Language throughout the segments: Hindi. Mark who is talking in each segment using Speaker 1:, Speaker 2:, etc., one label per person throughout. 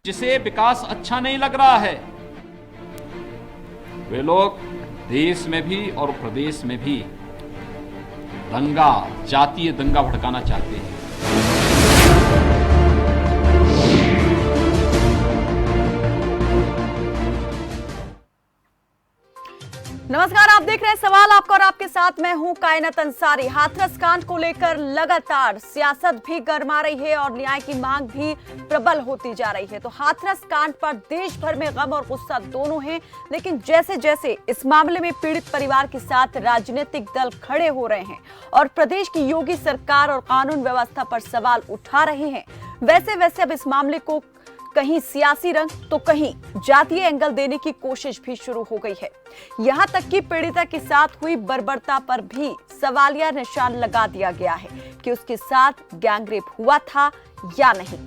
Speaker 1: जिसे विकास अच्छा नहीं लग रहा है, वे लोग देश में भी और प्रदेश में भी दंगा, जातीय दंगा भड़काना चाहते हैं।
Speaker 2: नमस्कार, आप देख रहे हैं सवाल आपका और आपके साथ मैं हूं कायनात अंसारी। हाथरस कांड को लेकर लगातार सियासत भी गरमा रही है और न्याय की मांग भी प्रबल होती जा रही है। तो हाथरस कांड पर देश भर में गम और गुस्सा दोनों हैं, लेकिन जैसे जैसे इस मामले में पीड़ित परिवार के साथ राजनीतिक दल खड़े हो रहे हैं और प्रदेश की योगी सरकार और कानून व्यवस्था पर सवाल उठा रहे हैं, वैसे वैसे अब इस मामले को कहीं सियासी रंग तो कहीं जातीय एंगल देने की कोशिश भी शुरू हो गई है। यहां तक कि पीड़िता के साथ हुई बर्बरता पर भी सवालिया निशान लगा दिया गया है कि उसके साथ गैंगरेप हुआ था या नहीं।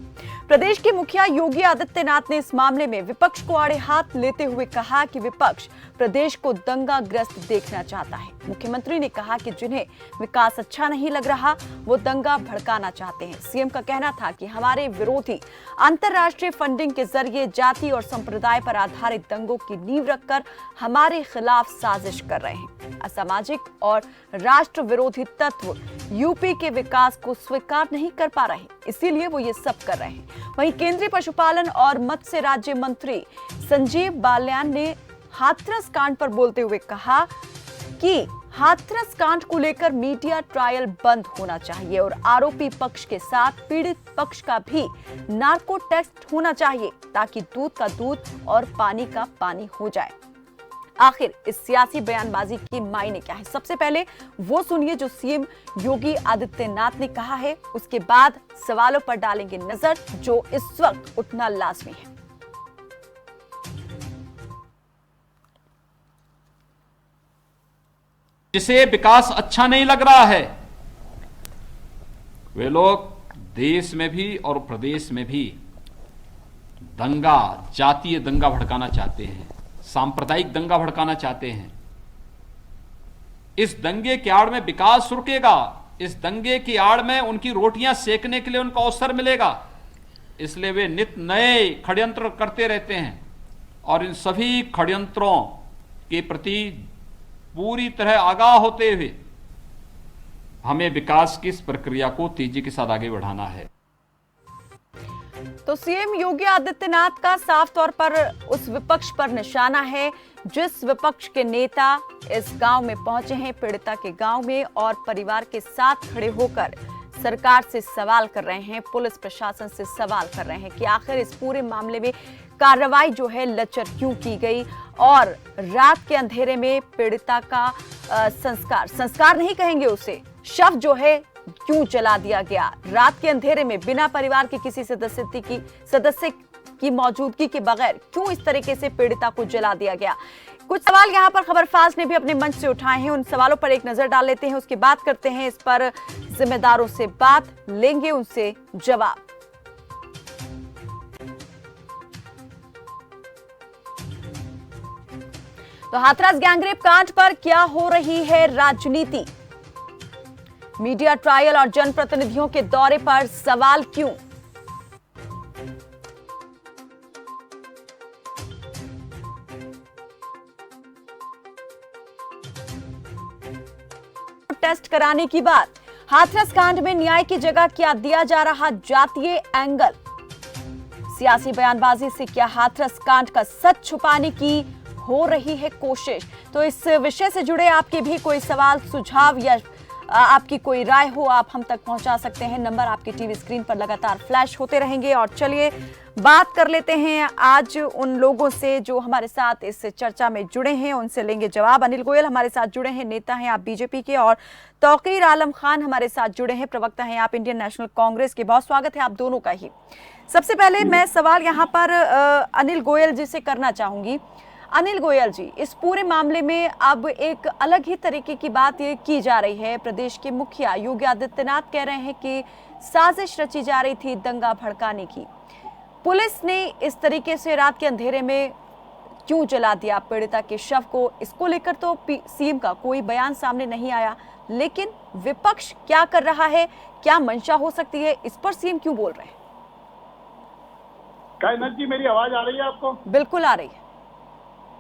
Speaker 2: प्रदेश के मुखिया योगी आदित्यनाथ ने इस मामले में विपक्ष को आड़े हाथ लेते हुए कहा कि विपक्ष प्रदेश को दंगाग्रस्त देखना चाहता है। मुख्यमंत्री ने कहा कि जिन्हें विकास अच्छा नहीं लग रहा वो दंगा भड़काना चाहते हैं। सीएम का कहना था कि हमारे विरोधी अंतर्राष्ट्रीय फंडिंग के जरिए जाति और संप्रदाय पर आधारित दंगों की नींव रखकर हमारे खिलाफ साजिश कर रहे हैं। असामाजिक और राष्ट्र विरोधी तत्व यूपी के विकास को स्वीकार नहीं कर पा रहे, इसीलिए वो ये सब कर रहे हैं। वहीं केंद्रीय पशुपालन और मत्स्य राज्य मंत्री संजीव बालियान ने हाथरस कांड पर बोलते हुए कहा कि हाथरस कांड को लेकर मीडिया ट्रायल बंद होना चाहिए और आरोपी पक्ष के साथ पीड़ित पक्ष का भी नार्को टेस्ट होना चाहिए ताकि दूध का दूध और पानी का पानी हो जाए। आखिर इस सियासी बयानबाजी की मायने क्या है? सबसे पहले वो सुनिए जो सीएम योगी आदित्यनाथ ने कहा है, उसके बाद सवालों पर डालेंगे नजर जो इस वक्त उठना लाजमी है।
Speaker 1: जिसे विकास अच्छा नहीं लग रहा है, वे लोग देश में भी और प्रदेश में भी दंगा, जातीय दंगा भड़काना चाहते हैं, सांप्रदायिक दंगा भड़काना चाहते हैं। इस दंगे की आड़ में विकास रुकेगा, इस दंगे की आड़ में उनकी रोटियां सेकने के लिए उनको अवसर मिलेगा, इसलिए वे नित नए षड्यंत्र करते रहते हैं और इन सभी षड्यंत्रों के प्रति पूरी तरह आगाह होते हुए हमें विकास की इस प्रक्रिया को तेजी के साथ आगे बढ़ाना है।
Speaker 2: तो सीएम योगी आदित्यनाथ का साफ तौर पर उस विपक्ष पर निशाना है जिस विपक्ष के नेता इस गांव में पहुंचे हैं, पीड़िता के गांव में, और परिवार के साथ खड़े होकर सरकार से सवाल कर रहे हैं, पुलिस प्रशासन से सवाल कर रहे हैं कि आखिर इस पूरे मामले में कार्रवाई जो है लचर क्यों की गई और रात के अंधेरे में पीड़िता का संस्कार नहीं कहेंगे उसे, शव जो है क्यों जला दिया गया रात के अंधेरे में बिना परिवार के किसी सदस्य की मौजूदगी के बगैर क्यों इस तरीके से पीड़िता को जला दिया गया। कुछ सवाल यहाँ पर खबरफाज ने भी अपने मंच से उठाए हैं, उन सवालों पर एक नजर डाल लेते हैं, उसके बाद करते हैं इस पर जिम्मेदारों से बात, लेंगे उनसे जवाब। तो हाथरस गैंगरेप कांड पर क्या हो रही है राजनीति? मीडिया ट्रायल और जनप्रतिनिधियों के दौरे पर सवाल क्यों? टेस्ट कराने की बात, हाथरस कांड में न्याय की जगह क्या दिया जा रहा जातीय एंगल? सियासी बयानबाजी से क्या हाथरस कांड का सच छुपाने की हो रही है कोशिश? तो इस विषय से जुड़े आपके भी कोई सवाल, सुझाव या आपकी कोई राय हो, आप हम तक पहुंचा सकते हैं। नंबर आपकी टीवी स्क्रीन पर लगातार फ्लैश होते रहेंगे। और चलिए बात कर लेते हैं आज उन लोगों से जो हमारे साथ इस चर्चा में जुड़े हैं, उनसे लेंगे जवाब। अनिल गोयल हमारे साथ जुड़े हैं, नेता हैं आप बीजेपी के, और तौकीर आलम खान हमारे साथ जुड़े हैं, प्रवक्ता हैं आप इंडियन नेशनल कांग्रेस के। बहुत स्वागत है आप दोनों का ही। सबसे पहले मैं सवाल यहाँ पर अनिल गोयल जी से करना चाहूंगी। अनिल गोयल जी, इस पूरे मामले में अब एक अलग ही तरीके की बात ये की जा रही है। प्रदेश के मुखिया योगी आदित्यनाथ कह रहे हैं कि साजिश रची जा रही थी दंगा भड़काने की। पुलिस ने इस तरीके से रात के अंधेरे में क्यों जला दिया पीड़िता के शव को, इसको लेकर तो सीएम का कोई बयान सामने नहीं आया, लेकिन विपक्ष क्या कर रहा है, क्या मंशा हो सकती है, इस पर सीएम क्यों बोल रहे हैं?
Speaker 3: कायनाथ जी, मेरी आवाज आ रही है आपको?
Speaker 2: बिल्कुल आ रही है।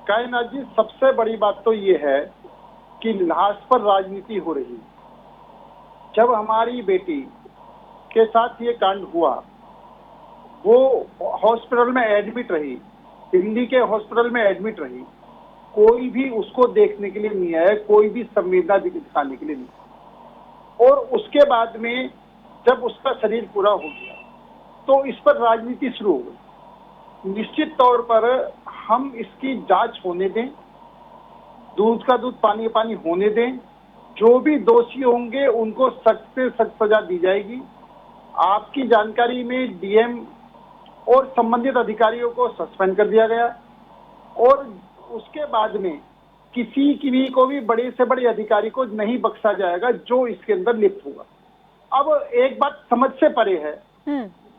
Speaker 3: कायनाथ जी, सबसे बड़ी बात तो ये है कि लाश पर राजनीति हो रही है। जब हमारी बेटी के साथ ये कांड हुआ, वो हॉस्पिटल में एडमिट रही, दिल्ली के हॉस्पिटल में एडमिट रही, कोई भी उसको देखने के लिए नहीं आया, कोई भी संवेदना दिखाने के लिए नहीं। और उसके बाद में जब उसका शरीर पूरा हो गया तो इस पर राजनीति शुरू हो गई। निश्चित तौर पर हम इसकी जांच होने दें, दूध का दूध पानी का पानी होने दें। जो भी दोषी होंगे उनको सख्त से सख्त सजा दी जाएगी। आपकी जानकारी में डीएम और संबंधित अधिकारियों को सस्पेंड कर दिया गया और उसके बाद में किसी की को भी बड़े से बड़े अधिकारी को नहीं बख्शा जाएगा जो इसके अंदर लिप्त होगा। अब एक बात समझ से परे है,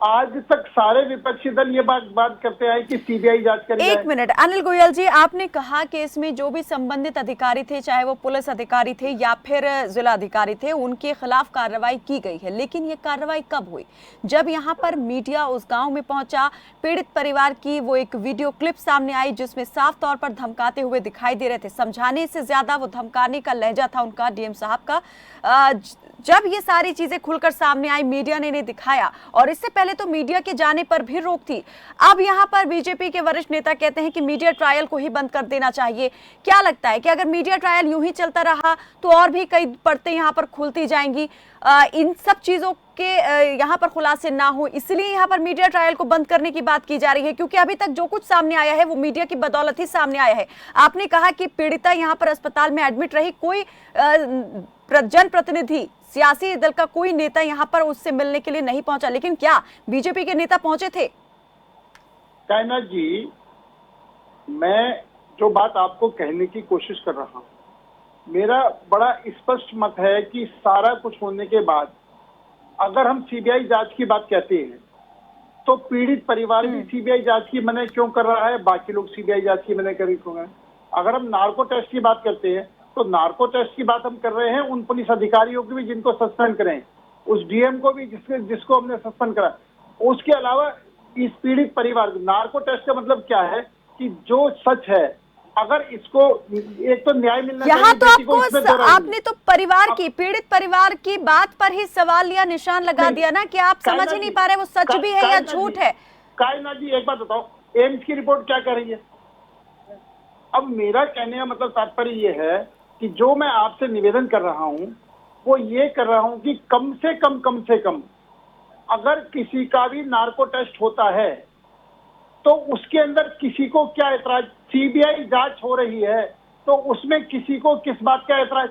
Speaker 3: आज तक सारे विपक्षी दल ये बात करते हैं कि सीबीआई जांच करेगी।
Speaker 2: एक मिनट अनिल गोयल जी, आपने कहा कि इसमें जो भी संबंधित अधिकारी थे, चाहे वो पुलिस अधिकारी थे या फिर जिला अधिकारी थे, उनके खिलाफ कार्रवाई की गई है, लेकिन ये कार्रवाई कब हुई? जब यहाँ पर मीडिया उस गांव में पहुंचा, पीड़ित परिवार की वो एक वीडियो क्लिप सामने आई जिसमें साफ तौर पर धमकाते हुए दिखाई दे रहे थे। समझाने से ज्यादा वो धमकाने का लहजा था उनका, डीएम साहब का। जब ये सारी चीजें खुलकर सामने आई, मीडिया ने इन्हें दिखाया, और इससे पहले तो मीडिया के जाने पर भी रोक थी। अब यहाँ पर बीजेपी के वरिष्ठ नेता कहते हैं कि मीडिया ट्रायल को ही बंद कर देना चाहिए। क्या लगता है कि अगर मीडिया ट्रायल यूं ही चलता रहा तो और भी कई परतें यहाँ पर खुलती जाएंगी, इन सब चीजों के यहाँ पर खुलासे ना हो, इसलिए यहाँ पर मीडिया ट्रायल को बंद करने की बात की जा रही है? क्योंकि अभी तक जो कुछ सामने आया है वो मीडिया की बदौलत ही सामने आया है। आपने कहा कि पीड़िता यहाँ पर अस्पताल में एडमिट रही, कोई जनप्रतिनिधि, सियासी दल का कोई नेता यहाँ पर उससे मिलने के लिए नहीं पहुंचा, लेकिन क्या बीजेपी के नेता पहुंचे थे?
Speaker 3: कायनाथ जी, मैं जो बात आपको कहने की कोशिश कर रहा हूं, मेरा बड़ा स्पष्ट मत है कि सारा कुछ होने के बाद अगर हम सीबीआई जांच की बात कहते हैं तो पीड़ित परिवार भी सीबीआई जांच की मना क्यों कर रहा है, बाकी लोग सीबीआई जांच की मना कर क्यों हैं? अगर हम नार्को टेस्ट की बात करते हैं तो नार्को टेस्ट की बात हम कर रहे हैं उन पुलिस अधिकारियों की भी जिनको सस्पेंड करें, उस डीएम को भी जिसको हमने सस्पेंड करा। उसके अलावा इस पीड़ित परिवार, नार्को टेस्ट का मतलब क्या है कि जो सच है, अगर इसको एक तो न्याय मिलना
Speaker 2: यहाँ तो
Speaker 3: चाहिए।
Speaker 2: आपने तो परिवार की, पीड़ित परिवार की बात पर ही सवाल या निशान लगा दिया ना कि आप समझ ही नहीं पा रहे वो सच भी है या झूठ है।
Speaker 3: कायनाथ जी, एक बात बताओ, एम्स की रिपोर्ट क्या कह रही है? अब मेरा कहने का मतलब तात्पर्य ये है कि जो मैं आपसे निवेदन कर रहा हूं वो ये कर रहा हूं कि कम से कम अगर किसी का भी नार्को टेस्ट होता है तो उसके अंदर किसी को क्या ऐतराज? सीबीआई जांच हो रही है तो उसमें किसी को किस बात का ऐतराज?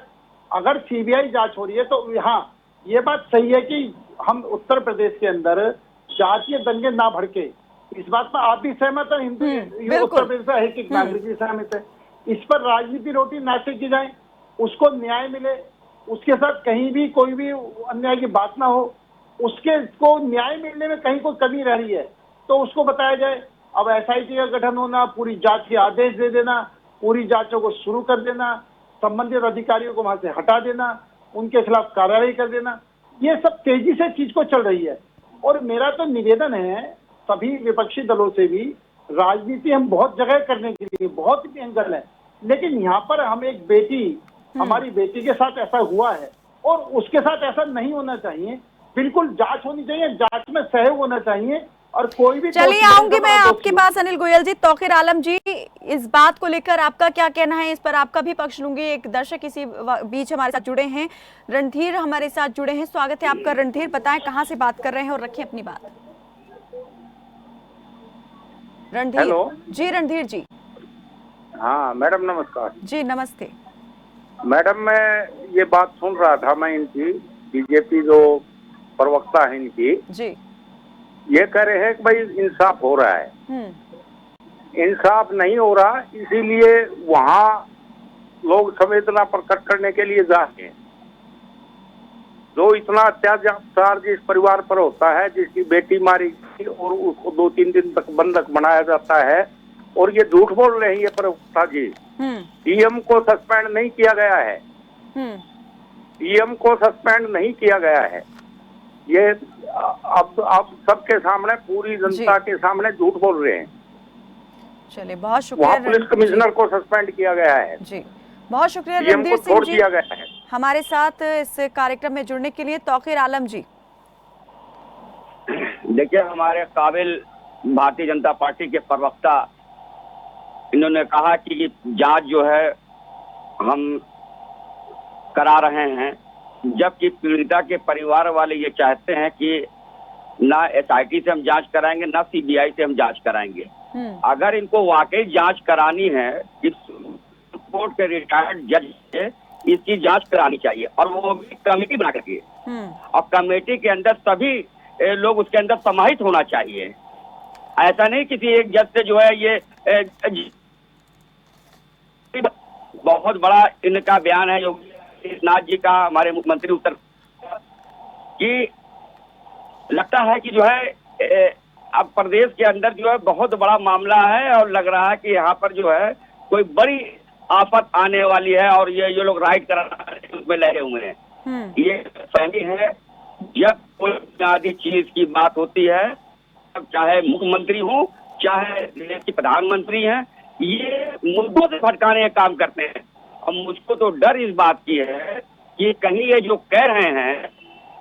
Speaker 3: अगर सीबीआई जांच हो रही है तो हाँ, ये बात सही है कि हम उत्तर प्रदेश के अंदर जातीय दंगे ना भड़के, इस बात पर आप भी सहमत है, हिंदू उत्तर प्रदेश का एक नागरिक भी सहमत है। इस पर राजनीति रोटी नाटक की जाए, उसको न्याय मिले, उसके साथ कहीं भी कोई भी अन्याय की बात ना हो, उसके को न्याय मिलने में कहीं कोई कमी रह रही है तो उसको बताया जाए। अब एसआईटी का गठन होना, पूरी जांच के आदेश दे देना, पूरी जांचों को शुरू कर देना, संबंधित अधिकारियों को वहां से हटा देना, उनके खिलाफ कार्रवाई कर देना, ये सब तेजी से चीज को चल रही है। और मेरा तो निवेदन है सभी विपक्षी दलों से भी, राजनीति हम बहुत जगह करने के लिए, बहुत एंगल है, लेकिन यहाँ पर हम एक बेटी, हमारी बेटी के साथ ऐसा हुआ है और उसके साथ ऐसा नहीं होना चाहिए। बिल्कुल जांच होनी चाहिए, जांच में सहयोग होना चाहिए और कोई भी।
Speaker 2: चलिए आऊंगी मैं आपके पास अनिल गोयल जी। तौकीर आलम जी, इस बात को लेकर आपका क्या कहना है? इस पर आपका भी पक्ष लूंगी। एक दर्शक इसी बीच हमारे साथ जुड़े हैं, रणधीर हमारे साथ जुड़े हैं। स्वागत है आपका रणधीर, बताएं कहां से बात कर रहे हैं और रखें अपनी बात। रणधीर।
Speaker 4: हेलो
Speaker 2: जी रणधीर जी।
Speaker 4: हाँ मैडम नमस्कार।
Speaker 2: जी नमस्ते
Speaker 4: मैडम, मैं ये बात सुन रहा था, मैं इनकी बीजेपी जो प्रवक्ता है इनकी
Speaker 2: जी,
Speaker 4: ये कह रहे हैं कि भाई इंसाफ हो रहा है, इंसाफ नहीं हो रहा, इसीलिए वहाँ लोग संवेदना प्रकट करने के लिए जाते हैं। जो इतना अत्याचार जिस परिवार पर होता है, जिसकी बेटी मारी गई और उसको 2-3 दिन तक बंधक बनाया जाता है, और ये झूठ बोल रहे हैं ये प्रवक्ता जी। डीएम को सस्पेंड नहीं किया गया है, डीएम को सस्पेंड नहीं किया गया है। ये अब सबके सामने, पूरी जनता के सामने झूठ बोल रहे हैं।
Speaker 2: चलिए, बहुत
Speaker 4: वहाँ
Speaker 2: शुक्रिया
Speaker 4: पुलिस कमिश्नर को सस्पेंड किया गया है
Speaker 2: जी, बहुत शुक्रिया
Speaker 4: डीएम
Speaker 2: रणधीर
Speaker 4: को
Speaker 2: सिंह
Speaker 4: छोड़
Speaker 2: जी
Speaker 4: दिया गया है।
Speaker 2: हमारे साथ इस कार्यक्रम में जुड़ने के लिए। तौकीर आलम जी,
Speaker 5: देखिए, हमारे काबिल भारतीय जनता पार्टी के प्रवक्ता, इन्होंने कहा कि जांच जो है हम करा रहे हैं, जबकि पीड़िता के परिवार वाले ये चाहते हैं कि ना एसआईटी से हम जांच कराएंगे, ना सीबीआई से हम जांच कराएंगे। अगर इनको वाकई जांच करानी है, इस कोर्ट के रिटायर्ड जज से इसकी जांच करानी चाहिए, और वो भी कमेटी बना करके, और कमेटी के अंदर सभी लोग उसके अंदर समाहित होना चाहिए। ऐसा नहीं किसी एक जज से जो है ये बहुत बड़ा इनका बयान है योगी आदित्यनाथ जी का, हमारे मुख्यमंत्री उत्तर, कि लगता है कि जो है अब प्रदेश के अंदर जो है बहुत बड़ा मामला है, और लग रहा है कि यहाँ पर जो है कोई बड़ी आफत आने वाली है, और ये लोग राइट कराने उसमें लगे हुए हैं। ये फहमी है, जब कोई बुनियादी चीज की बात होती है, तब चाहे मुख्यमंत्री हो, चाहे देश के प्रधानमंत्री हैं, ये मुद्दों से भटकाने का काम करते हैं। और मुझको तो डर इस बात की है कि कहीं ये जो कह रहे हैं,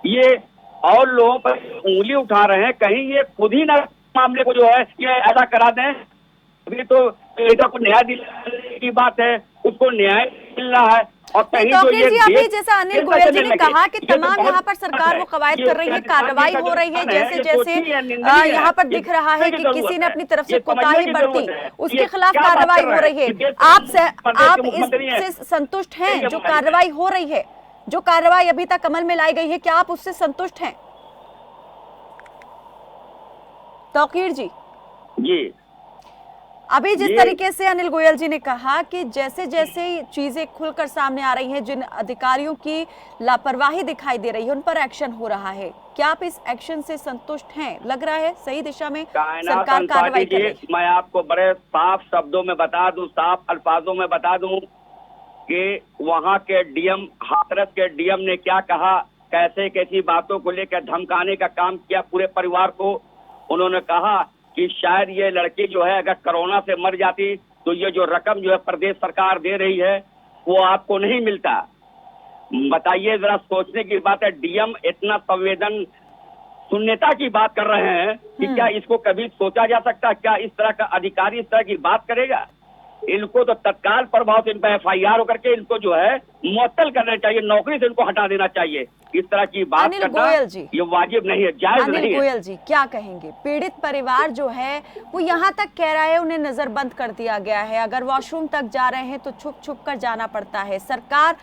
Speaker 5: ये और लोगों पर उंगली उठा रहे हैं, कहीं ये खुद ही ना मामले को जो है ये ऐसा करा दें। अभी तो पीड़िता को न्याय दिलाने की बात है, उसको न्याय मिल रहा है, और कहीं तो ये
Speaker 2: जी, अभी जैसा अनिल गोयल जी ने कहा कि तमाम यहाँ पर सरकार वो कवायद कर रही है, कार्रवाई हो रही है, जैसे जैसे यहाँ पर दिख रहा है कि किसी ने अपनी तरफ से कोताही बरती, उसके खिलाफ कार्रवाई हो रही है। आप इससे संतुष्ट हैं जो कार्रवाई हो रही है, जो कार्रवाई अभी तक अमल में लाई गई है, क्या आप उससे संतुष्ट हैं? तौकीर जी,
Speaker 5: जी,
Speaker 2: अभी जिस तरीके से अनिल गोयल जी ने कहा कि जैसे जैसे चीजें खुलकर सामने आ रही हैं, जिन अधिकारियों की लापरवाही दिखाई दे रही है, उन पर एक्शन हो रहा है, क्या आप इस एक्शन से संतुष्ट हैं? लग रहा है सही दिशा में सरकार कार्रवाई कर रही है?
Speaker 5: मैं आपको बड़े साफ शब्दों में बता दूं, साफ अल्फाजों में बता दूं कि वहाँ के डीएम, हाथरस के डीएम ने क्या कहा, कैसे कैसी बातों को लेकर धमकाने का काम किया पूरे परिवार को। उन्होंने कहा कि शायद ये लड़की जो है अगर कोरोना से मर जाती तो ये जो रकम जो है प्रदेश सरकार दे रही है वो आपको नहीं मिलता। बताइए, जरा सोचने की बात है, डीएम इतना संवेदन शून्यता की बात कर रहे हैं कि क्या इसको कभी सोचा जा सकता, क्या इस तरह का अधिकारी इस तरह की बात करेगा? इनको तो तत्काल प्रभाव से इन पर FIR होकर के इनको जो है मुअत्तल करना चाहिए, नौकरी से इनको हटा देना चाहिए। इस तरह की बात करना ये वाजिब नहीं है, जायज नहीं है।
Speaker 2: अनिल गोयल जी क्या कहेंगे? पीड़ित परिवार जो है वो यहाँ तक कह रहा है उन्हें नजरबंद कर दिया गया है, अगर वॉशरूम तक जा रहे हैं तो छुप छुप कर जाना पड़ता है। सरकार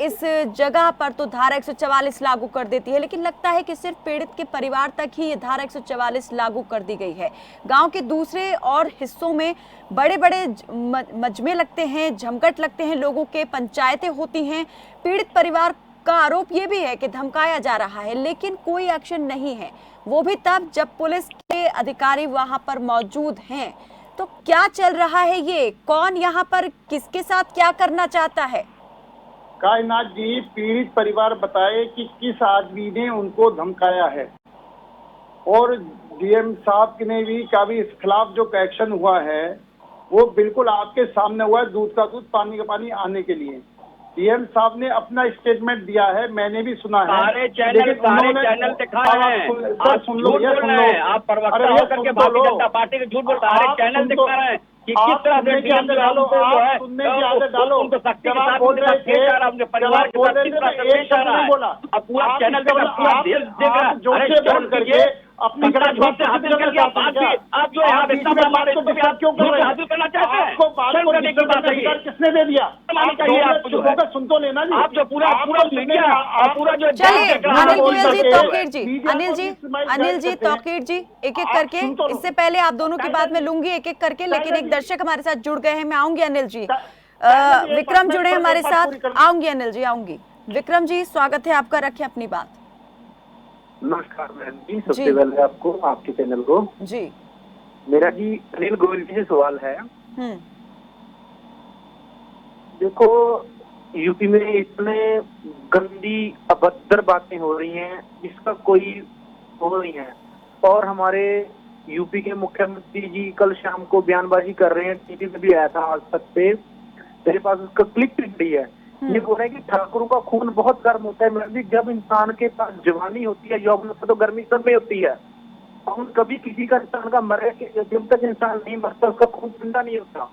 Speaker 2: इस जगह पर तो धारा 144 लागू कर देती है, लेकिन लगता है कि सिर्फ पीड़ित के परिवार तक ही ये धारा 144 लागू कर दी गई है। गांव के दूसरे और हिस्सों में बड़े बड़े मजमे लगते हैं, जमघट लगते हैं, लोगों के पंचायतें होती हैं। पीड़ित परिवार का आरोप ये भी है कि धमकाया जा रहा है, लेकिन कोई एक्शन नहीं है, वो भी तब जब पुलिस के अधिकारी वहां पर मौजूद हैं। तो क्या चल रहा है ये? कौन यहाँ पर किसके साथ क्या करना चाहता है?
Speaker 3: कायनात जी, पीड़ित परिवार बताए कि किस आदमी ने उनको धमकाया है, और डीएम साहब ने भी का भी इस खिलाफ जो एक्शन हुआ है वो बिल्कुल आपके सामने हुआ है, दूध का दूध पानी का पानी आने के लिए। डीएम साहब ने अपना स्टेटमेंट दिया है, मैंने भी सुना है।
Speaker 5: सारे चैनल दिखा रहे हैं,
Speaker 3: सर सुन लो,
Speaker 5: आप प्रवक्ता होकर के भारतीय जनता पार्टी के झूठ बोल, सारे चैनल दिखा रहे हैं कि किस तरह से डीएम डालो,
Speaker 3: सुनने की आदत डालो।
Speaker 5: उनको सख्ती के साथ बोल रहे थे, उनके परिवार के साथ किस तरह से पेश आ रहा है, अब पूरा चैनल पूरा देश देख रहा है।
Speaker 3: जोर से बोल करके अपनी
Speaker 5: झूठ से हासिल करके आप जो यहाँ इतना बड़ा मारे इसको भी आप क्यों हासिल करना चाहते हैं?
Speaker 3: आपको बात को अधिकार किसने दे दिया? सुन तो लेना जी,
Speaker 5: आप जो पूरा मीडिया पूरा जो
Speaker 2: चलिए अनिल गोयल जी, तौकीर जी, अनिल जी तौकीर जी, एक एक करके, इससे पहले आप दोनों की बात में लूंगी एक एक करके, लेकिन एक दर्शक हमारे साथ जुड़ गए हैं, मैं आऊंगी अनिल जी। विक्रम जुड़े हमारे साथ, आऊंगी अनिल जी, आऊंगी। विक्रम जी स्वागत है आपका, रखें अपनी बात।
Speaker 6: नमस्कार बहन जी, सबसे पहले आपको, आपके चैनल को
Speaker 2: जी।
Speaker 6: मेरा जी अनिल गोयल जी से सवाल है। देखो, यूपी में इतने गंदी अभद्र बातें हो रही हैं जिसका कोई वो नहीं है। और हमारे यूपी के मुख्यमंत्री जी कल शाम को बयानबाजी कर रहे हैं, टीवी में भी आया था आज तक पे, मेरे पास उसका क्लिप भी है। ये बोल रहे हैं कि ठाकुरों का खून बहुत गर्म होता है। मैडम जी, जब इंसान के पास जवानी होती है, यौवन होता है, तो गर्मी सब में होती है। खून कभी किसी का इंसान का मरे, जब तक इंसान नहीं मरता उसका खून ठंडा नहीं होता।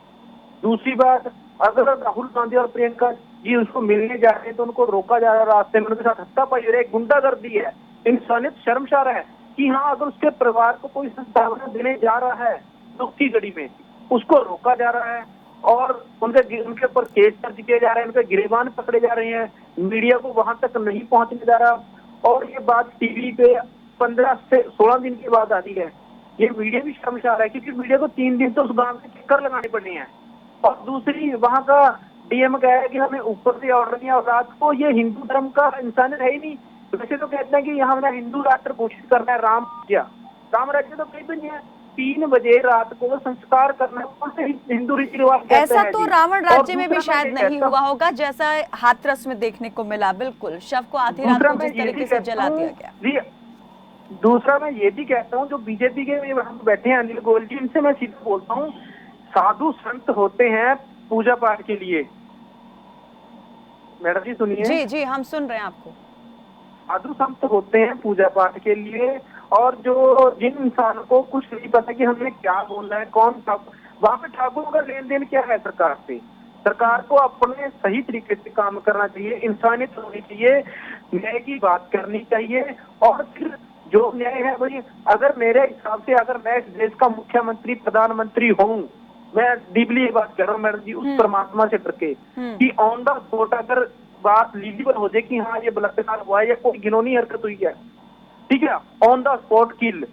Speaker 6: दूसरी बात, अगर राहुल गांधी और प्रियंका जी उसको मिलने जा रहे हैं तो उनको रोका जा रहा है रास्ते में, उनके साथ हत्तापाई हो रही है, गुंडागर्दी है। इंसानियत शर्मसार है कि हाँ, अगर उसके परिवार को कोई संभावना देने जा रहा है दुख की घड़ी में, उसको रोका जा रहा है और उनके ऊपर केस दर्ज किए जा रहे हैं, उनके गिरेबान पकड़े जा रहे हैं, मीडिया को वहां तक नहीं पहुंचने जा रहा। और ये बात टीवी पे 15 से 16 दिन के बाद आती है। ये मीडिया भी शर्मसार है क्योंकि मीडिया को 3 दिन तो उस गांव के चक्कर लगाने पड़े हैं। और दूसरी, वहां का डीएम कह है कि हमें ऊपर से ऑर्डर नहीं, और रात को ये हिंदू धर्म का इंसानियत है ही नहीं। वैसे तो कहते हैं कि यहाँ हमें हिंदू राष्ट्र घोषित करना है, राम राज्य तो कहीं भी नहीं है। 3 बजे रात को संस्कार करना, कौन से हिंदू रीति रिवाज कहते
Speaker 2: ऐसा
Speaker 6: हैं
Speaker 2: तो
Speaker 6: जी?
Speaker 2: रावण
Speaker 6: और
Speaker 2: राज्य में भी
Speaker 6: दूसरा
Speaker 2: शायद
Speaker 6: मैं
Speaker 2: नहीं
Speaker 6: कहता
Speaker 2: हुआ होगा जैसा हाथरस में देखने को मिला। बिल्कुल, शव को आधी रात
Speaker 6: दूसरा
Speaker 2: को
Speaker 6: मैं
Speaker 2: जिस
Speaker 6: ये भी
Speaker 2: तरीके से
Speaker 6: कहता
Speaker 2: जला
Speaker 6: हूँ
Speaker 2: दिया गया।
Speaker 6: जी, दूसरा मैं ये भी कहता हूँ, जो बीजेपी के वहां पे बैठे हैं अनिल गोयल जी, इनसे मैं सीधा बोलता हूँ, साधु संत होते हैं पूजा पाठ के लिए। मैडम जी सुनिए।
Speaker 2: जी जी, हम सुन रहे हैं आपको।
Speaker 6: साधु संत होते हैं पूजा पाठ के लिए, और जो जिन इंसानों को कुछ नहीं पता कि हमें क्या बोलना है, कौन सा, वहां पे ठाकुरों का लेन देन क्या है सरकार से? सरकार को अपने सही तरीके से काम करना चाहिए, इंसानियत होनी चाहिए, न्याय की बात करनी चाहिए। और फिर जो न्याय है वही, अगर मेरे हिसाब से अगर मैं इस देश का मुख्यमंत्री प्रधानमंत्री हूँ, मैं डीपली ये बात कर रहा हूँ मैडम जी, उस परमात्मा से डर के कि ऑन द स्पॉट अगर बात लीजिबल हो जाए कि हाँ ये बलात्कार हुआ है या कोई घिनौनी हरकत हुई है, ठीक है, ऑन द स्पॉट किल,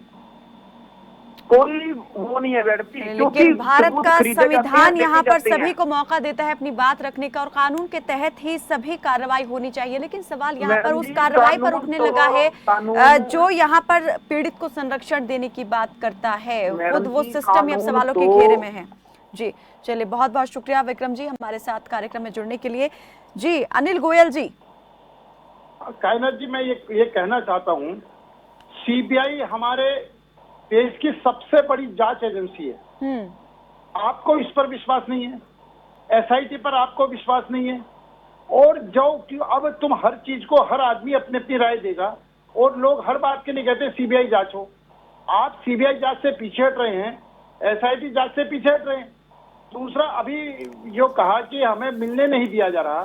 Speaker 6: कोई वो नहीं है मैडम जी।
Speaker 2: लेकिन भारत का संविधान यहाँ पर सभी को मौका देता है अपनी बात रखने का, और कानून के तहत ही सभी कार्रवाई होनी चाहिए। लेकिन सवाल यहाँ पर उस कार्रवाई पर उठने लगा है जो यहाँ पर पीड़ित को संरक्षण देने की बात करता है। खुद वो सिस्टम अब सवालों के घेरे में है। जी चलिए, बहुत बहुत शुक्रिया विक्रम जी हमारे साथ कार्यक्रम में जुड़ने के लिए। जी अनिल गोयल जी।
Speaker 3: कायनात जी, मैं ये कहना चाहता हूँ, सीबीआई हमारे देश की सबसे बड़ी जांच एजेंसी है। आपको इस पर विश्वास नहीं है, एसआईटी पर आपको विश्वास नहीं है, और जो अब तुम हर चीज को हर आदमी अपनी अपनी राय देगा और लोग हर बात के लिए कहते हैं सीबीआई जांच हो। आप सीबीआई जांच से पीछे हट रहे हैं, एसआईटी जांच से पीछे हट रहे हैं। दूसरा, अभी जो कहा कि हमें मिलने नहीं दिया जा रहा,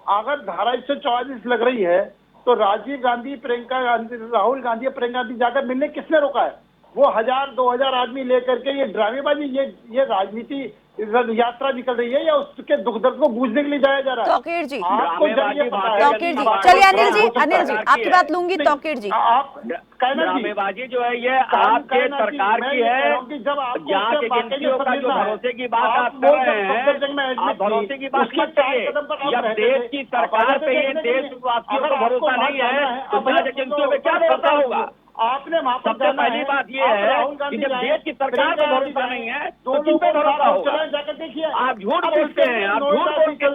Speaker 3: अगर धारा 144 लग रही है तो राजीव गांधी, प्रियंका गांधी, राहुल गांधी, प्रियंका गांधी जाकर मिलने किसने रोका है? वो 1000-2000 आदमी लेकर के ये ड्रामेबाजी, ये राजनीति यात्रा निकल रही है, या उसके दुख दर्द को बूझने के लिए जाया जा रहा है?
Speaker 2: तौकीर जी,
Speaker 3: आपको जब ये पता है,
Speaker 2: तौकीर जी, चलिए अनिल जी आपकी बात लूंगी। तौकीर जी,
Speaker 3: आप
Speaker 5: ड्रामेबाजी जो है ये आपके सरकार की है। जांच एजेंसियों का जो भरोसे की बात आप कर रहे हैं, आप भरोसे की बात मत करिए। जब देश की सरकार पे ये देशवासियों को भरोसा नहीं है तो जांच एजेंसियों पे क्या भरोसा होगा?
Speaker 3: आपने
Speaker 5: सबसे पहली बात ये है कि जब देश की सरकार को भरोसा नहीं है तो किन पे भरोसा होगा?
Speaker 3: जाकर देखिए,
Speaker 5: आप झूठ बोलते हैं, आप झूठ बोल के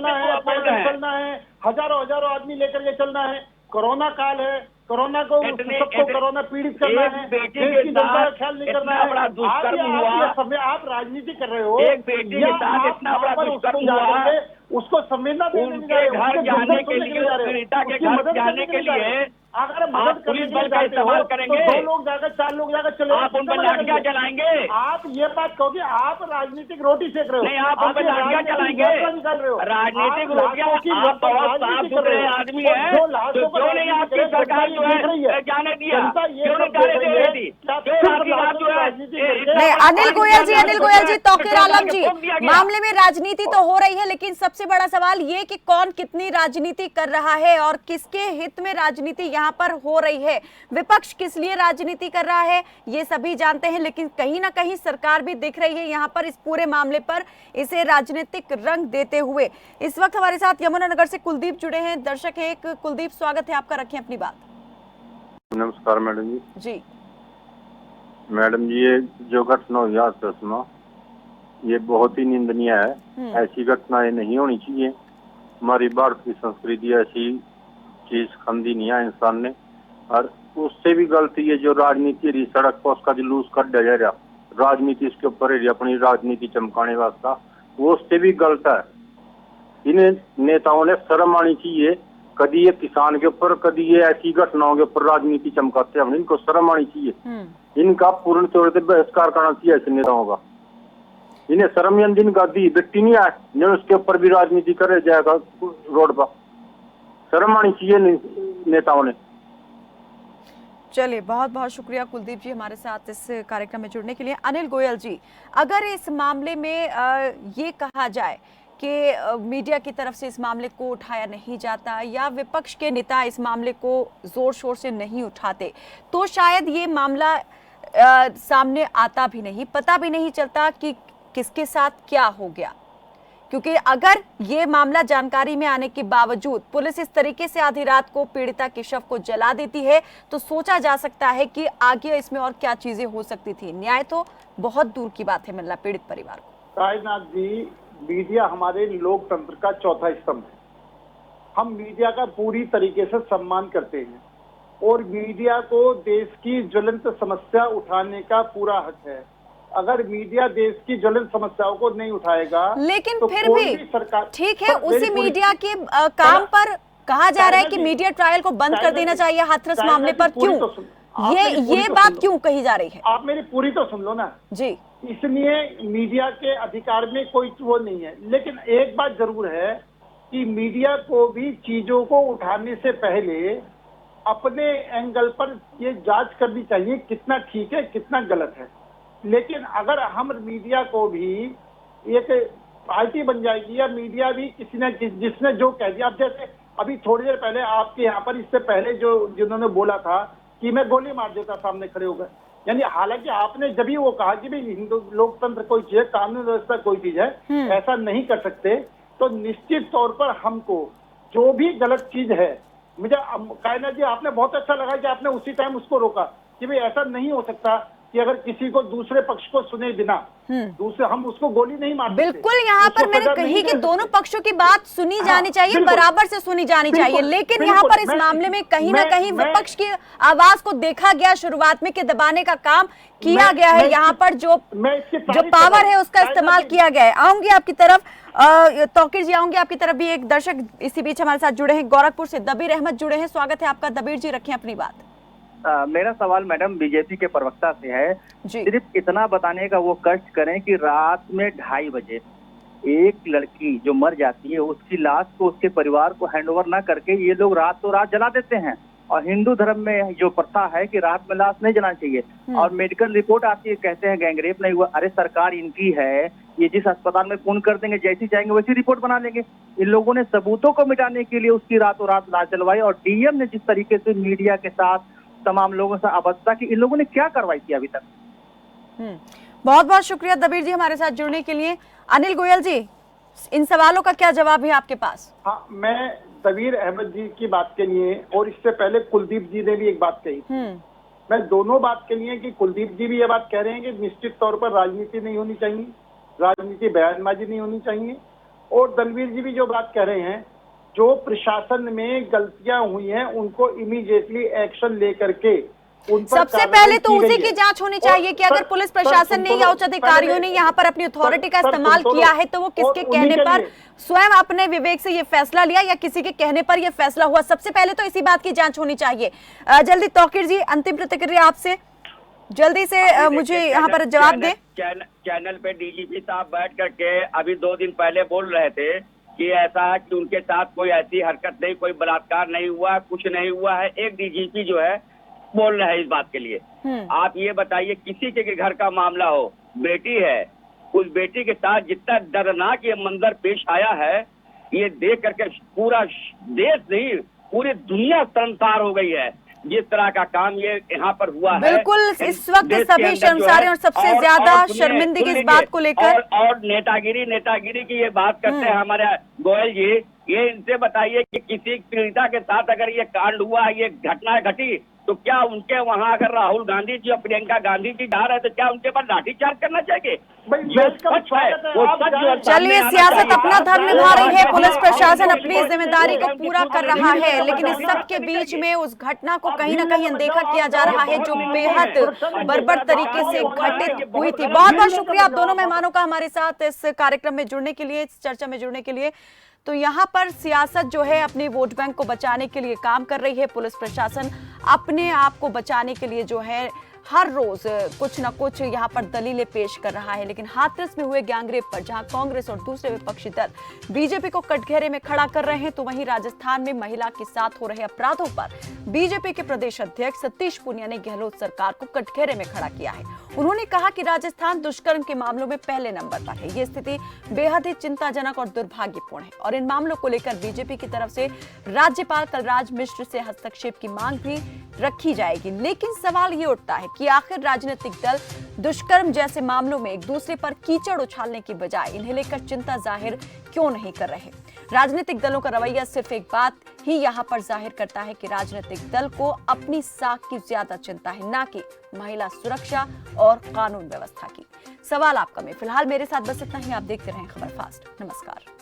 Speaker 3: चलना है, हजारों आदमी लेकर के चलना है। कोरोना काल है, कोरोना को सबको कोरोना पीड़ित करना है, देश की जनता का ख्याल नहीं करना है। आप राजनीति कर रहे हो,
Speaker 5: एक बेटी के साथ इतना बड़ा दुष्कर्म हुआ,
Speaker 3: उसको संवेदना
Speaker 5: उनके घर जाने के लिए, पीड़िता के घर जाने के लिए
Speaker 3: अगर
Speaker 5: आप पुलिस बल का इस्तेमाल करेंगे,
Speaker 3: तो 2 लोग जाकर 4 लोग जाकर चले,
Speaker 5: आप उन पर लाठियां चलाएंगे।
Speaker 3: आप ये बात कहोगे आप राजनीतिक रोटी सेक रहे हो?
Speaker 5: नहीं, आप उन पर लाठियां चलाएंगे, राजनीतिक रोटियां। आप बहुत साफ सुथरे आदमी है, तो क्यों नहीं आपकी सरकार जो है जाने दिया, क्यों नहीं जाने दे रही थी? क्यों आपकी बात जो है?
Speaker 2: नहीं, अनिल गोयल जी, तौकीर आलम जी, मामले में राजनीति तो हो रही है, लेकिन सबसे बड़ा सवाल ये कि कौन कितनी राजनीति कर रहा है और किसके हित में राजनीति यहाँ पर हो रही है। विपक्ष किस लिए राजनीति कर रहा है ये सभी जानते हैं, लेकिन कहीं ना कहीं सरकार भी दिख रही है यहाँ पर इस पूरे मामले पर इसे राजनीतिक रंग देते हुए। इस वक्त हमारे साथ यमुनानगर से कुलदीप जुड़े हैं, दर्शक है एक। कुलदीप, स्वागत है आपका, रखें अपनी बात।
Speaker 7: नमस्कार मैडम जी।
Speaker 2: जी
Speaker 7: मैडम जी, ये जो घटना हुई आज ये बहुत ही निंदनीय है। ऐसी घटनाएं नहीं होनी चाहिए। हमारी भारतीय संस्कृति ऐसी चीज खंदी नहीं है इंसान ने। और उससे भी गलती है जो राजनीति रही, सड़क पर उसका जुलूस कर दिया जा रहा, राजनीति इसके ऊपर है, अपनी राजनीति चमकाने वास्ता, वो उससे भी गलत है। इन नेताओं ने शर्म आनी चाहिए, कभी ये किसान के ऊपर, कभी ये ऐसी घटनाओं के ऊपर राजनीति चमकाते हैं, इनको शर्म आनी चाहिए। इनका पूर्ण तौर पर बहिष्कार करना चाहिए ऐसे नेताओं का। इन्हें शर्म इनका दी बेटी नहीं आए ने उसके ऊपर भी राजनीति करे जाएगा रोड पर, शर्म आनी चाहिए नेताओं ने।
Speaker 2: चलिए, बहुत बहुत शुक्रिया कुलदीप जी हमारे साथ इस कार्यक्रम में जुड़ने के लिए। अनिल गोयल जी, अगर इस मामले में ये कहा जाए कि मीडिया की तरफ से इस मामले को उठाया नहीं जाता या विपक्ष के नेता इस मामले को जोर शोर से नहीं उठाते, तो शायद ये मामला सामने आता भी नहीं, पता भी नहीं चलता कि किसके साथ क्या हो गया। क्योंकि अगर ये मामला जानकारी में आने के बावजूद पुलिस इस तरीके से आधी रात को पीड़िता के शव को जला देती है, तो सोचा जा सकता है कि आगे इसमें और क्या चीजें हो सकती थी। न्याय तो बहुत दूर की बात है मिलना पीड़ित परिवार को।
Speaker 3: कायनाथ जी, मीडिया हमारे लोकतंत्र का चौथा स्तंभ है। हम मीडिया का पूरी तरीके से सम्मान करते हैं और मीडिया को देश की ज्वलंत समस्या उठाने का पूरा हक है। अगर मीडिया देश की ज्वलंत समस्याओं को नहीं उठाएगा,
Speaker 2: लेकिन
Speaker 3: तो
Speaker 2: फिर भी
Speaker 3: सरकार
Speaker 2: ठीक है, उसी मीडिया के काम पर कहा जा रहा है कि मीडिया ट्रायल को बंद कर देना चाहिए हाथरस मामले पर। क्यों ये बात क्यों कही जा रही है?
Speaker 3: आप मेरी पूरी तो सुन लो ना
Speaker 2: जी।
Speaker 3: इसलिए मीडिया के अधिकार में कोई वो नहीं है, लेकिन एक बात जरूर है कि मीडिया को भी चीजों को उठाने से पहले अपने एंगल पर ये जांच करनी चाहिए कितना ठीक है कितना गलत है। लेकिन अगर हम मीडिया को भी एक पार्टी बन जाएगी या मीडिया भी किसी ने जिसने जो कह दिया, अब जैसे अभी थोड़ी देर पहले आपके यहाँ पर इससे पहले जिन्होंने बोला था कि मैं गोली मार देता सामने खड़े हो गए, यानी हालांकि आपने जब भी वो कहा कि भाई हिंदू लोकतंत्र कोई चीज है, कानून व्यवस्था कोई चीज है, ऐसा नहीं कर सकते, तो निश्चित तौर पर हमको जो भी गलत चीज है, मुझे कायनाथ जी आपने बहुत अच्छा लगा कि आपने उसी टाइम उसको रोका कि भाई ऐसा नहीं हो सकता कि अगर किसी को दूसरे पक्ष को सुने बिना दूसरे हम उसको गोली नहीं मार सकते।
Speaker 2: बिल्कुल, यहाँ पर मैंने कही कि दोनों पक्षों की बात सुनी जानी चाहिए, बराबर से सुनी जानी चाहिए, लेकिन यहाँ पर इस मामले में कहीं ना कहीं विपक्ष की आवाज को देखा गया शुरुआत में कि दबाने का काम किया गया है। यहाँ पर जो पावर है उसका इस्तेमाल किया गया है। आऊंगी आपकी तरफ, तौकीर जी आऊंगी आपकी तरफ भी। एक दर्शक इसी बीच हमारे साथ जुड़े हैं, गोरखपुर से दबीर अहमद जुड़े हैं, स्वागत है आपका। दबीर जी रखें अपनी बात।
Speaker 8: मेरा सवाल मैडम बीजेपी के प्रवक्ता से है, सिर्फ इतना बताने का वो कष्ट करें कि रात में 2:30 बजे एक लड़की जो मर जाती है उसकी लाश को उसके परिवार को हैंडओवर ना करके ये लोग रातों रात जला देते हैं। और हिंदू धर्म में जो प्रथा है कि रात में लाश नहीं जलानी चाहिए, और मेडिकल रिपोर्ट आती है कहते हैं गैंगरेप नहीं हुआ। अरे सरकार इनकी है, ये जिस अस्पताल में फोन कर देंगे जैसी चाहेंगे वैसी रिपोर्ट बना लेंगे। इन लोगों ने सबूतों को मिटाने के लिए उसकी रातों रात लाश जलवाई, और डीएम ने जिस तरीके से मीडिया के साथ तमाम लोगों से अभद्रता की, इन लोगों ने क्या कार्रवाई की अभी तक?
Speaker 2: बहुत बहुत शुक्रिया दबीर जी हमारे साथ जुड़ने के लिए। अनिल गोयल जी, इन सवालों का क्या जवाब है आपके पास?
Speaker 3: हाँ, मैं दबीर अहमद जी की बात के लिए और इससे पहले कुलदीप जी ने भी एक बात कही, मैं दोनों बात के लिए कि कुलदीप जी भी ये बात कह रहे हैं कि निश्चित तौर पर राजनीति नहीं होनी चाहिए, राजनीति बयानबाजी नहीं होनी चाहिए, और दलवीर जी भी जो बात कह रहे हैं जो प्रशासन में गलतियां हुई हैं उनको इमीडिएटली एक्शन लेकर के उन पर
Speaker 2: सबसे पहले तो उसी की जांच होनी चाहिए कि अगर पुलिस प्रशासन ने या उच्च अधिकारियों ने यहाँ पर अपनी अथॉरिटी का इस्तेमाल किया है तो वो किसके कहने पर स्वयं अपने विवेक से ये फैसला लिया या किसी के कहने पर ये फैसला हुआ। सबसे पहले तो इसी बात की जांच होनी चाहिए। जल्दी तौकीर जी, अंतिम प्रतिक्रिया आपसे, जल्दी से मुझे यहाँ पर जवाब दे।
Speaker 5: चैनल पे डीजीपी साहब बैठ करके अभी 2 दिन पहले बोल रहे थे कि ऐसा है कि उनके साथ कोई ऐसी हरकत नहीं, कोई बलात्कार नहीं हुआ, कुछ नहीं हुआ है। एक डीजीपी जो है बोल रहे हैं इस बात के लिए। आप ये बताइए, किसी के घर का मामला हो, बेटी है, उस बेटी के साथ जितना दर्दनाक ये मंजर पेश आया है, ये देख करके पूरा देश नहीं पूरी दुनिया शर्मसार हो गई है जिस तरह का काम ये यहाँ पर हुआ है।
Speaker 2: बिल्कुल, इस वक्त सभी शर्मसार हैं और सबसे ज्यादा शर्मिंदगी इस बात को लेकर।
Speaker 5: और नेतागिरी की ये बात करते हैं हमारे गोयल जी। ये इनसे बताइए कि किसी पीड़िता के साथ अगर ये कांड हुआ, ये घटना घटी, तो क्या उनके वहाँ अगर राहुल गांधी जी और प्रियंका गांधी जी जा रहे हैं तो क्या उनके पर लाठीचार्ज करना चाहिए? जो सच है वो सच जो
Speaker 2: चलिए, सियासत अपना धर्म निभा रही है, पुलिस प्रशासन अपनी जिम्मेदारी को पूरा कर रहा है, लेकिन इस सब के बीच में उस घटना को कहीं ना कहीं अनदेखा किया जा रहा है जो बेहद बर्बर तरीके से घटित हुई थी। बहुत बहुत शुक्रिया आप दोनों मेहमानों का हमारे साथ इस कार्यक्रम में जुड़ने के लिए, इस चर्चा में जुड़ने के लिए। तो यहाँ पर सियासत जो है अपने वोट बैंक को बचाने के लिए काम कर रही है, पुलिस प्रशासन अपने आप को बचाने के लिए जो है हर रोज कुछ न कुछ यहाँ पर दलीलें पेश कर रहा है। लेकिन हाथरस में हुए गैंगरेप पर जहां कांग्रेस और दूसरे विपक्षी दल बीजेपी को कटघरे में खड़ा कर रहे हैं, तो वहीं राजस्थान में महिला के साथ हो रहे अपराधों पर बीजेपी के प्रदेश अध्यक्ष सतीश पूनिया ने गहलोत सरकार को कटघरे में खड़ा किया है। उन्होंने कहा कि राजस्थान दुष्कर्म के मामलों में पहले नंबर पर है। ये स्थिति बेहद ही चिंताजनक और दुर्भाग्यपूर्ण है और इन मामलों को लेकर बीजेपी की तरफ से राज्यपाल कलराज मिश्र से हस्तक्षेप की मांग भी रखी जाएगी। लेकिन सवाल ये उठता है कि आखिर राजनीतिक दल दुष्कर्म जैसे मामलों में एक दूसरे पर कीचड़ उछालने की बजाय इन्हें लेकर चिंता जाहिर क्यों नहीं कर रहे? राजनीतिक दलों का रवैया सिर्फ एक बात ही यहाँ पर जाहिर करता है कि राजनीतिक दल को अपनी साख की ज्यादा चिंता है, ना कि महिला सुरक्षा और कानून व्यवस्था की। सवाल आपका में फिलहाल मेरे साथ बस इतना ही। आप देखते रहें खबर फास्ट। नमस्कार।